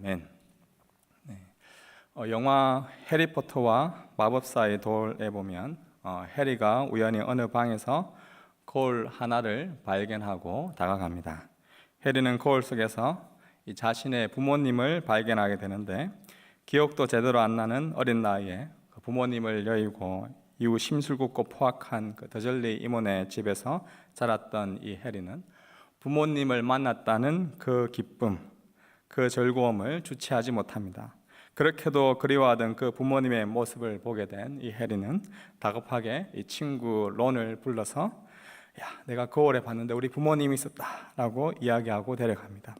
아멘. 네. 영화 해리포터와 마법사의 돌에 보면 해리가 우연히 어느 방에서 거울 하나를 발견하고 다가갑니다. 해리는 거울 속에서 자신의 부모님을 발견하게 되는데 기억도 제대로 안 나는 어린 나이에 부모님을 여의고 이후 심술궂고 포악한 그 더즐리 이모네 집에서 자랐던 이 해리는 부모님을 만났다는 그 기쁨, 그 즐거움을 주체하지 못합니다. 그렇게도 그리워하던 그 부모님의 모습을 보게 된 이 해리는 다급하게 이 친구 론을 불러서 야, 내가 거울에 봤는데 우리 부모님이 있었다라고 이야기하고 데려갑니다.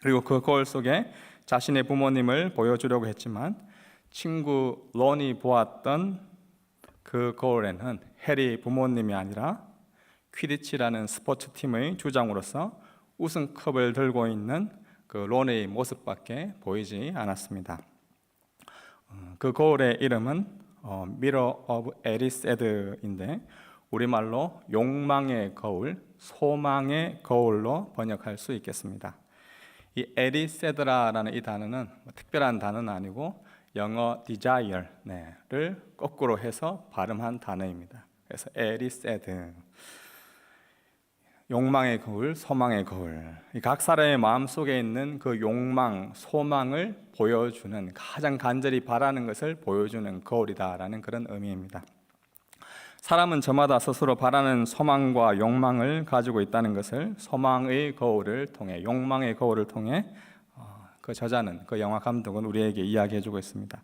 그리고 그 거울 속에 자신의 부모님을 보여주려고 했지만 친구 론이 보았던 그 거울에는 해리 부모님이 아니라 퀴디치라는 스포츠팀의 주장으로서 우승컵을 들고 있는 그 론의 모습밖에 보이지 않았습니다. 그 거울의 이름은 Mirror of Erised인데 우리말로 욕망의 거울, 소망의 거울로 번역할 수 있겠습니다. 이 에리세드라라는 이 단어는 특별한 단어는 아니고 영어 desire를 거꾸로 해서 발음한 단어입니다. 그래서 에리세드, 욕망의 거울, 소망의 거울. 각 사람의 마음 속에 있는 그 욕망, 소망을 보여주는, 가장 간절히 바라는 것을 보여주는 거울이다라는 그런 의미입니다. 사람은 저마다 스스로 바라는 소망과 욕망을 가지고 있다는 것을 소망의 거울을 통해, 욕망의 거울을 통해 그 저자는, 그 영화 감독은 우리에게 이야기해주고 있습니다.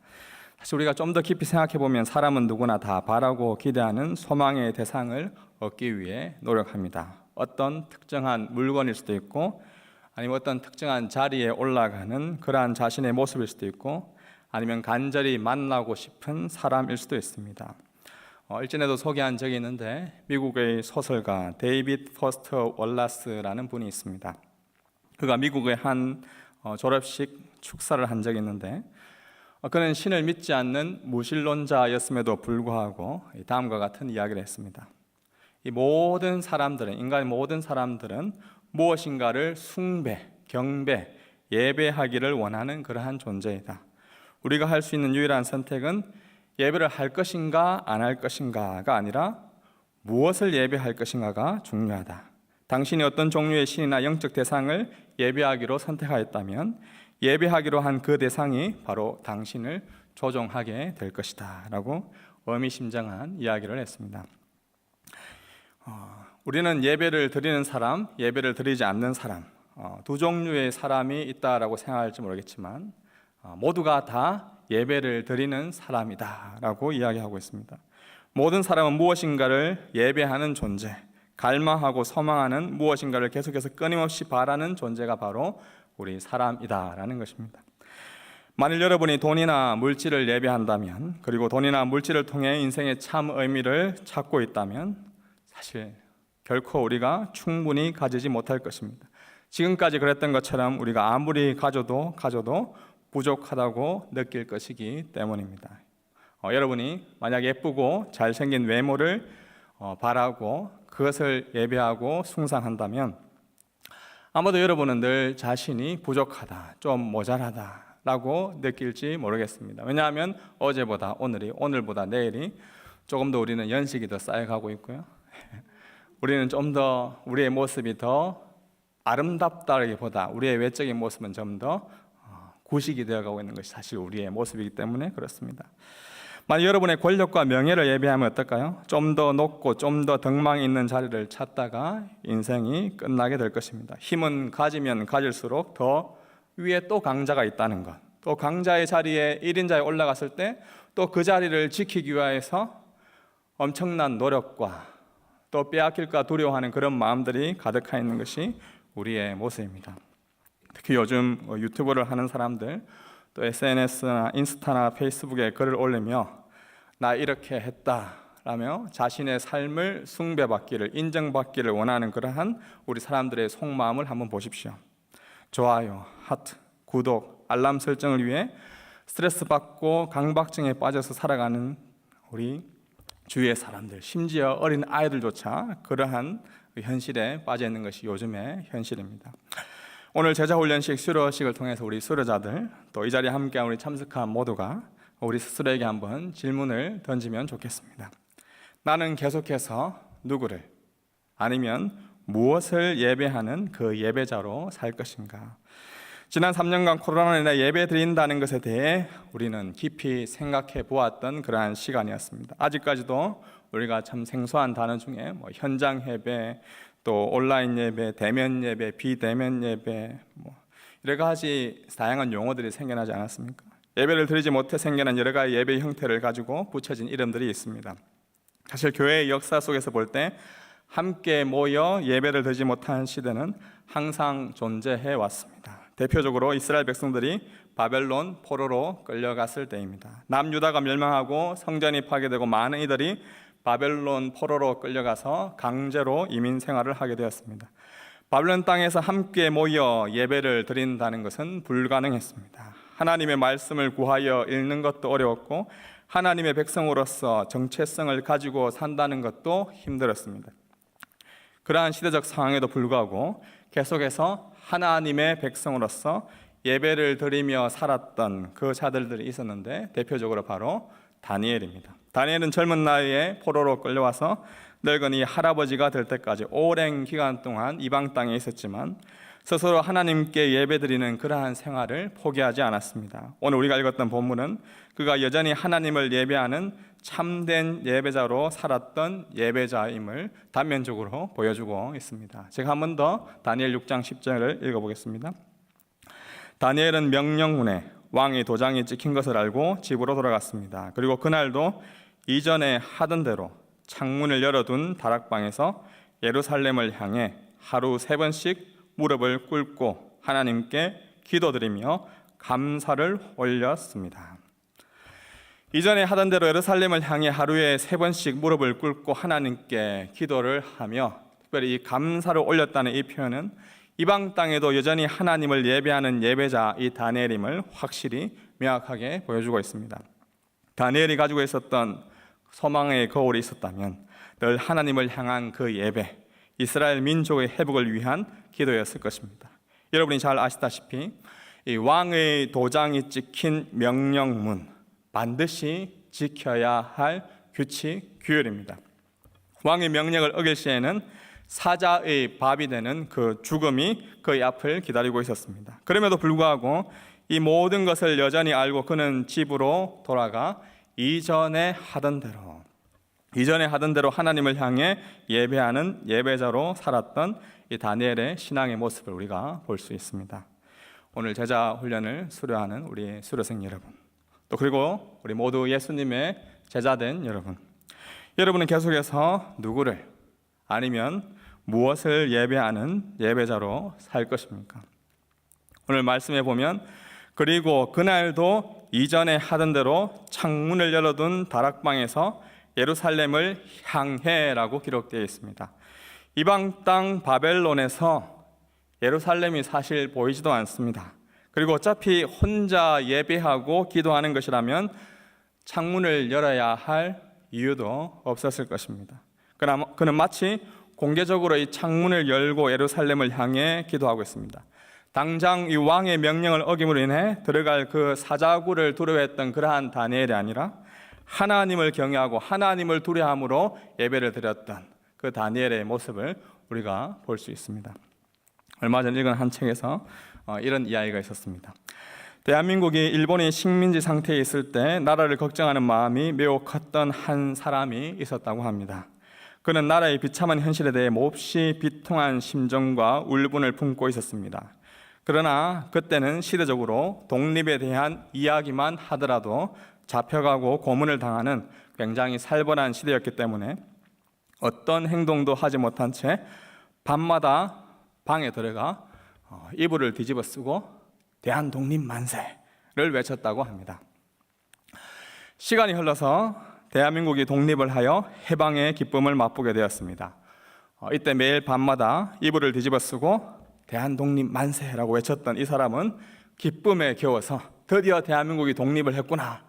사실 우리가 좀 더 깊이 생각해 보면 사람은 누구나 다 바라고 기대하는 소망의 대상을 얻기 위해 노력합니다. 어떤 특정한 물건일 수도 있고 아니면 어떤 특정한 자리에 올라가는 그러한 자신의 모습일 수도 있고 아니면 간절히 만나고 싶은 사람일 수도 있습니다. 일전에도 소개한 적이 있는데 미국의 소설가 데이빗 포스터 월라스라는 분이 있습니다. 그가 미국의 한 졸업식 축사를 한 적이 있는데 그는 신을 믿지 않는 무신론자였음에도 불구하고 다음과 같은 이야기를 했습니다. 이 모든 사람들은, 인간의 모든 사람들은 무엇인가를 숭배, 경배, 예배하기를 원하는 그러한 존재이다. 우리가 할 수 있는 유일한 선택은 예배를 할 것인가 안 할 것인가가 아니라 무엇을 예배할 것인가가 중요하다. 당신이 어떤 종류의 신이나 영적 대상을 예배하기로 선택하였다면 예배하기로 한 그 대상이 바로 당신을 조종하게 될 것이다 라고 의미심장한 이야기를 했습니다. 우리는 예배를 드리는 사람, 예배를 드리지 않는 사람, 두 종류의 사람이 있다라고 생각할지 모르겠지만 모두가 다 예배를 드리는 사람이다 라고 이야기하고 있습니다. 모든 사람은 무엇인가를 예배하는 존재, 갈망하고 소망하는 무엇인가를 계속해서 끊임없이 바라는 존재가 바로 우리 사람이다 라는 것입니다. 만일 여러분이 돈이나 물질을 예배한다면, 그리고 돈이나 물질을 통해 인생의 참 의미를 찾고 있다면 사실 결코 우리가 충분히 가지지 못할 것입니다. 지금까지 그랬던 것처럼 우리가 아무리 가져도 부족하다고 느낄 것이기 때문입니다. 여러분이 만약 예쁘고 잘생긴 외모를 바라고 그것을 예배하고 숭상한다면 아마도 여러분은 늘 자신이 부족하다, 좀 모자라다 라고 느낄지 모르겠습니다. 왜냐하면 어제보다 오늘이, 오늘보다 내일이 조금 더 우리는 연식이 더 쌓여가고 있고요. 우리는 좀 더 우리의 모습이 더 아름답다기보다 우리의 외적인 모습은 좀 더 구식이 되어가고 있는 것이 사실 우리의 모습이기 때문에 그렇습니다. 만약 여러분의 권력과 명예를 예배하면 어떨까요? 좀 더 높고 좀 더 덕망이 있는 자리를 찾다가 인생이 끝나게 될 것입니다. 힘은 가지면 가질수록 더 위에 또 강자가 있다는 것, 또 강자의 자리에 1인자에 올라갔을 때 또 그 자리를 지키기 위해서 엄청난 노력과 또 빼앗길까 두려워하는 그런 마음들이 가득해 있는 것이 우리의 모습입니다. 특히 요즘 유튜브를 하는 사람들, 또 SNS나 인스타나 페이스북에 글을 올리며 나 이렇게 했다라며 자신의 삶을 숭배받기를, 인정받기를 원하는 그러한 우리 사람들의 속마음을 한번 보십시오. 좋아요, 하트, 구독, 알람 설정을 위해 스트레스 받고 강박증에 빠져서 살아가는 우리 주위의 사람들, 심지어 어린 아이들조차 그러한 현실에 빠져 있는 것이 요즘의 현실입니다. 오늘 제자훈련식 수료식을 통해서 우리 수료자들 또 이 자리에 함께한 우리 참석한 모두가 우리 스스로에게 한번 질문을 던지면 좋겠습니다. 나는 계속해서 누구를 아니면 무엇을 예배하는 그 예배자로 살 것인가? 지난 3년간 코로나로 인해 예배 드린다는 것에 대해 우리는 깊이 생각해 보았던 그러한 시간이었습니다. 아직까지도 우리가 참 생소한 단어 중에 현장 예배, 또 온라인 예배, 대면 예배, 비대면 예배, 여러 가지 다양한 용어들이 생겨나지 않았습니까? 예배를 드리지 못해 생겨난 여러 가지 예배 형태를 가지고 붙여진 이름들이 있습니다. 사실 교회의 역사 속에서 볼 때 함께 모여 예배를 드리지 못한 시대는 항상 존재해 왔습니다. 대표적으로 이스라엘 백성들이 바벨론 포로로 끌려갔을 때입니다. 남유다가 멸망하고 성전이 파괴되고 많은 이들이 바벨론 포로로 끌려가서 강제로 이민 생활을 하게 되었습니다. 바벨론 땅에서 함께 모여 예배를 드린다는 것은 불가능했습니다. 하나님의 말씀을 구하여 읽는 것도 어려웠고 하나님의 백성으로서 정체성을 가지고 산다는 것도 힘들었습니다. 그러한 시대적 상황에도 불구하고 계속해서 하나님의 백성으로서 예배를 드리며 살았던 그 자들이 있었는데 대표적으로 바로 다니엘입니다. 다니엘은 젊은 나이에 포로로 끌려와서 늙은이 할아버지가 될 때까지 오랜 기간 동안 이방 땅에 있었지만 스스로 하나님께 예배드리는 그러한 생활을 포기하지 않았습니다. 오늘 우리가 읽었던 본문은 그가 여전히 하나님을 예배하는 참된 예배자로 살았던 예배자임을 단면적으로 보여주고 있습니다. 제가 한 번 더 다니엘 6장 10절을 읽어보겠습니다. 다니엘은 명령문에 왕의 도장이 찍힌 것을 알고 집으로 돌아갔습니다. 그리고 그날도 이전에 하던 대로 창문을 열어둔 다락방에서 예루살렘을 향해 하루 3번씩 무릎을 꿇고 하나님께 기도드리며 감사를 올렸습니다. 이전에 하던 대로 예루살렘을 향해 하루에 3번씩 무릎을 꿇고 하나님께 기도를 하며 특별히 이 감사를 올렸다는 이 표현은 이방 땅에도 여전히 하나님을 예배하는 예배자 이 다니엘임을 확실히 명확하게 보여주고 있습니다. 다니엘이 가지고 있었던 소망의 거울이 있었다면 늘 하나님을 향한 그 예배, 이스라엘 민족의 회복을 위한 기도였을 것입니다. 여러분이 잘 아시다시피 이 왕의 도장이 찍힌 명령문, 반드시 지켜야 할 규칙, 규율입니다. 왕의 명령을 어길 시에는 사자의 밥이 되는 그 죽음이 그의 앞을 기다리고 있었습니다. 그럼에도 불구하고 이 모든 것을 여전히 알고 그는 집으로 돌아가 이전에 하던 대로 하나님을 향해 예배하는 예배자로 살았던 이 다니엘의 신앙의 모습을 우리가 볼 수 있습니다. 오늘 제자 훈련을 수료하는 우리 수료생 여러분, 또 그리고 우리 모두 예수님의 제자된 여러분, 여러분은 계속해서 누구를 아니면 무엇을 예배하는 예배자로 살 것입니까? 오늘 말씀에 보면 그리고 그날도 이전에 하던 대로 창문을 열어둔 다락방에서 예루살렘을 향해라고 기록되어 있습니다. 이방 땅 바벨론에서 예루살렘이 사실 보이지도 않습니다. 그리고 어차피 혼자 예배하고 기도하는 것이라면 창문을 열어야 할 이유도 없었을 것입니다. 그러나 그는 마치 공개적으로 이 창문을 열고 예루살렘을 향해 기도하고 있습니다. 당장 이 왕의 명령을 어김으로 인해 들어갈 그 사자굴을 두려워했던 그러한 다니엘이 아니라 하나님을 경외하고 하나님을 두려워함으로 예배를 드렸던 그 다니엘의 모습을 우리가 볼 수 있습니다. 얼마 전 읽은 한 책에서 이런 이야기가 있었습니다. 대한민국이 일본의 식민지 상태에 있을 때 나라를 걱정하는 마음이 매우 컸던 한 사람이 있었다고 합니다. 그는 나라의 비참한 현실에 대해 몹시 비통한 심정과 울분을 품고 있었습니다. 그러나 그때는 시대적으로 독립에 대한 이야기만 하더라도 잡혀가고 고문을 당하는 굉장히 살벌한 시대였기 때문에 어떤 행동도 하지 못한 채 밤마다 방에 들어가 이불을 뒤집어 쓰고 대한독립 만세를 외쳤다고 합니다. 시간이 흘러서 대한민국이 독립을 하여 해방의 기쁨을 맛보게 되었습니다. 이때 매일 밤마다 이불을 뒤집어 쓰고 대한독립 만세라고 외쳤던 이 사람은 기쁨에 겨워서 드디어 대한민국이 독립을 했구나,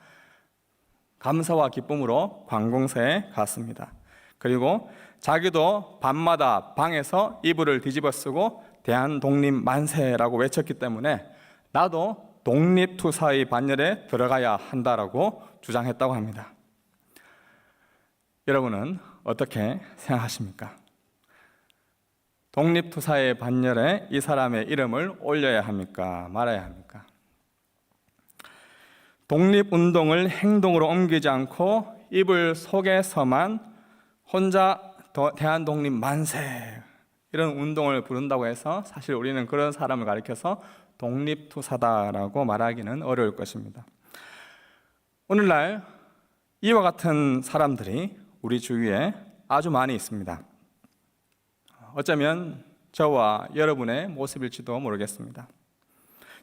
감사와 기쁨으로 관공서에 갔습니다. 그리고 자기도 밤마다 방에서 이불을 뒤집어 쓰고 대한독립 만세라고 외쳤기 때문에 나도 독립투사의 반열에 들어가야 한다라고 주장했다고 합니다. 여러분은 어떻게 생각하십니까? 독립투사의 반열에 이 사람의 이름을 올려야 합니까? 말아야 합니까? 독립운동을 행동으로 옮기지 않고 이불 속에서만 혼자 대한독립 만세 이런 운동을 부른다고 해서 사실 우리는 그런 사람을 가리켜서 독립투사다라고 말하기는 어려울 것입니다. 오늘날 이와 같은 사람들이 우리 주위에 아주 많이 있습니다. 어쩌면 저와 여러분의 모습일지도 모르겠습니다.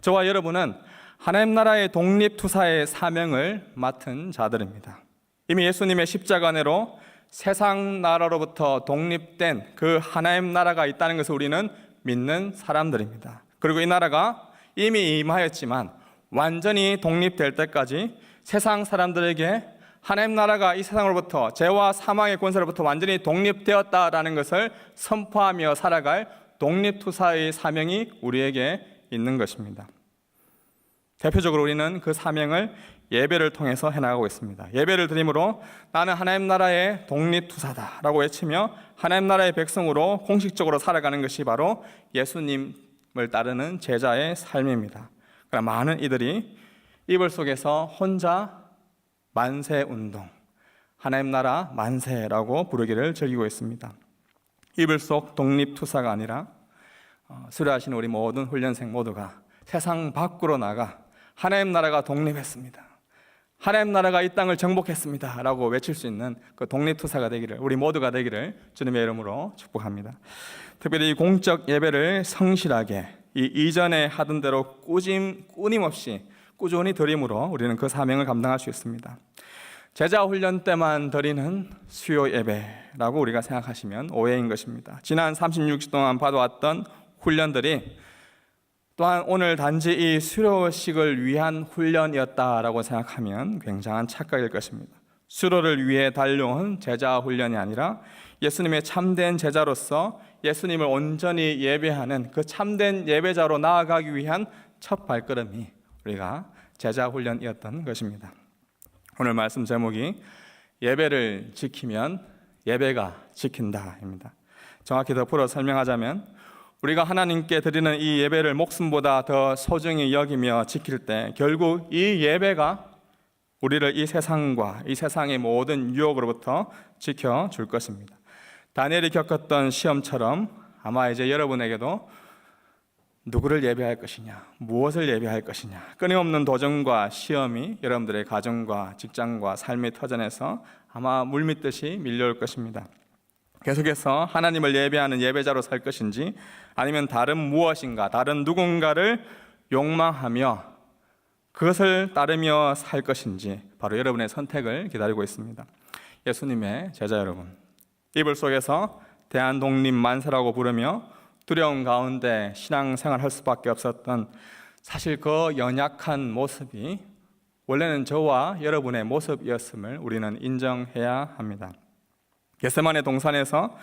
저와 여러분은 하나님 나라의 독립투사의 사명을 맡은 자들입니다. 이미 예수님의 십자가 안으로 세상 나라로부터 독립된 그 하나님 나라가 있다는 것을 우리는 믿는 사람들입니다. 그리고 이 나라가 이미 임하였지만 완전히 독립될 때까지 세상 사람들에게 하나님 나라가 이 세상으로부터 죄와 사망의 권세로부터 완전히 독립되었다라는 것을 선포하며 살아갈 독립투사의 사명이 우리에게 있는 것입니다. 대표적으로 우리는 그 사명을 예배를 통해서 해나가고 있습니다. 예배를 드림으로 나는 하나님 나라의 독립투사다라고 외치며 하나님 나라의 백성으로 공식적으로 살아가는 것이 바로 예수님을 따르는 제자의 삶입니다. 그러나 많은 이들이 이불 속에서 혼자 만세운동, 하나님 나라 만세라고 부르기를 즐기고 있습니다. 이불 속 독립투사가 아니라 수료하시는 우리 모든 훈련생 모두가 세상 밖으로 나가 하나님 나라가 독립했습니다, 하나님 나라가 이 땅을 정복했습니다 라고 외칠 수 있는 그 독립투사가 되기를, 우리 모두가 되기를 주님의 이름으로 축복합니다. 특별히 이 공적 예배를 성실하게 이전에 하던 대로 끊임없이 꾸준히 드림으로 우리는 그 사명을 감당할 수 있습니다. 제자 훈련 때만 드리는 수요 예배라고 우리가 생각하시면 오해인 것입니다. 지난 36주 동안 봐왔던 훈련들이 또한 오늘 단지 이 수료식을 위한 훈련이었다라고 생각하면 굉장한 착각일 것입니다. 수료를 위해 달려온 제자 훈련이 아니라 예수님의 참된 제자로서 예수님을 온전히 예배하는 그 참된 예배자로 나아가기 위한 첫 발걸음이 우리가 제자 훈련이었던 것입니다. 오늘 말씀 제목이 예배를 지키면 예배가 지킨다입니다. 정확히 더 풀어 설명하자면 우리가 하나님께 드리는 이 예배를 목숨보다 더 소중히 여기며 지킬 때 결국 이 예배가 우리를 이 세상과 이 세상의 모든 유혹으로부터 지켜줄 것입니다. 다니엘이 겪었던 시험처럼 아마 이제 여러분에게도 누구를 예배할 것이냐, 무엇을 예배할 것이냐, 끊임없는 도전과 시험이 여러분들의 가정과 직장과 삶의 터전에서 아마 물밀듯이 밀려올 것입니다. 계속해서 하나님을 예배하는 예배자로 살 것인지 아니면 다른 무엇인가, 다른 누군가를 욕망하며 그것을 따르며 살 것인지 바로 여러분의 선택을 기다리고 있습니다. 예수님의 제자 여러분, 이불 속에서 대한독립 만세라고 부르며 두려움 가운데 신앙생활 할 수밖에 없었던 사실 그 연약한 모습이 원래는 저와 여러분의 모습이었음을 우리는 인정해야 합니다. 겟세마네 동산에서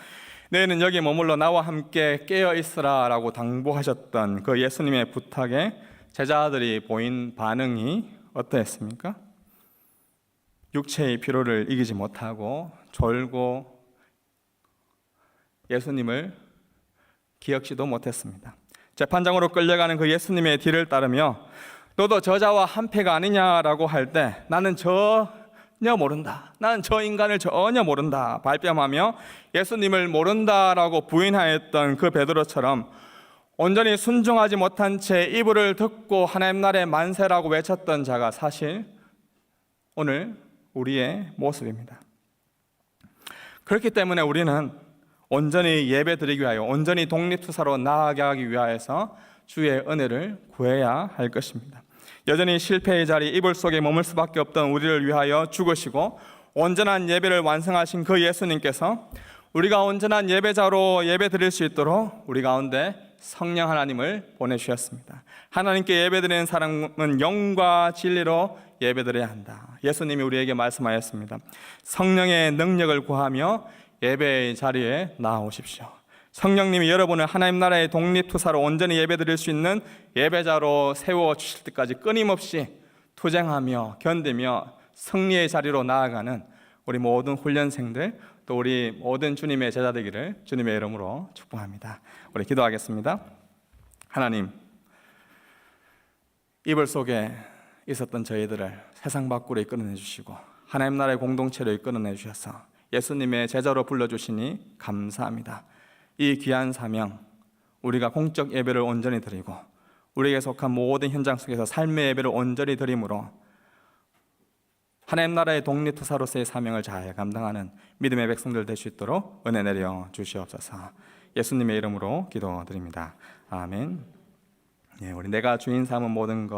너희는 여기 머물러 나와 함께 깨어 있으라 라고 당부하셨던 그 예수님의 부탁에 제자들이 보인 반응이 어떠했습니까? 육체의 피로를 이기지 못하고 졸고 예수님을 기억지도 못했습니다. 재판장으로 끌려가는 그 예수님의 뒤를 따르며 너도 저자와 한패가 아니냐라고 할 때 나는 전혀 모른다, 나는 저 인간을 전혀 모른다 발뺌하며 예수님을 모른다라고 부인하였던 그 베드로처럼 온전히 순종하지 못한 채 이불을 듣고 하나님 나라의 만세라고 외쳤던 자가 사실 오늘 우리의 모습입니다. 그렇기 때문에 우리는 온전히 예배 드리기 위하여 온전히 독립투사로 나아가기 위하여서 주의 은혜를 구해야 할 것입니다. 여전히 실패의 자리 이불 속에 머물 수밖에 없던 우리를 위하여 죽으시고 온전한 예배를 완성하신 그 예수님께서 우리가 온전한 예배자로 예배 드릴 수 있도록 우리 가운데 성령 하나님을 보내주셨습니다. 하나님께 예배드리는 사람은 영과 진리로 예배드려야 한다. 예수님이 우리에게 말씀하였습니다. 성령의 능력을 구하며 예배의 자리에 나오십시오. 성령님이 여러분을 하나님 나라의 독립투사로 온전히 예배드릴 수 있는 예배자로 세워주실 때까지 끊임없이 투쟁하며 견디며 승리의 자리로 나아가는 우리 모든 훈련생들, 또 우리 모든 주님의 제자 되기를 주님의 이름으로 축복합니다. 우리 기도하겠습니다. 하나님, 이불 속에 있었던 저희들을 세상 밖으로 이끌어내 주시고 하나님 나라의 공동체로 이끌어내 주셔서 예수님의 제자로 불러주시니 감사합니다. 이 귀한 사명, 우리가 공적 예배를 온전히 드리고 우리에게 속한 모든 현장 속에서 삶의 예배를 온전히 드림으로 하나님 나라의 독립투사로서의 사명을 잘 감당하는 믿음의 백성들 될 수 있도록 은혜 내려 주시옵소서. 예수님의 이름으로 기도드립니다. 아멘. 우리 내가 주인 삼은 모든 것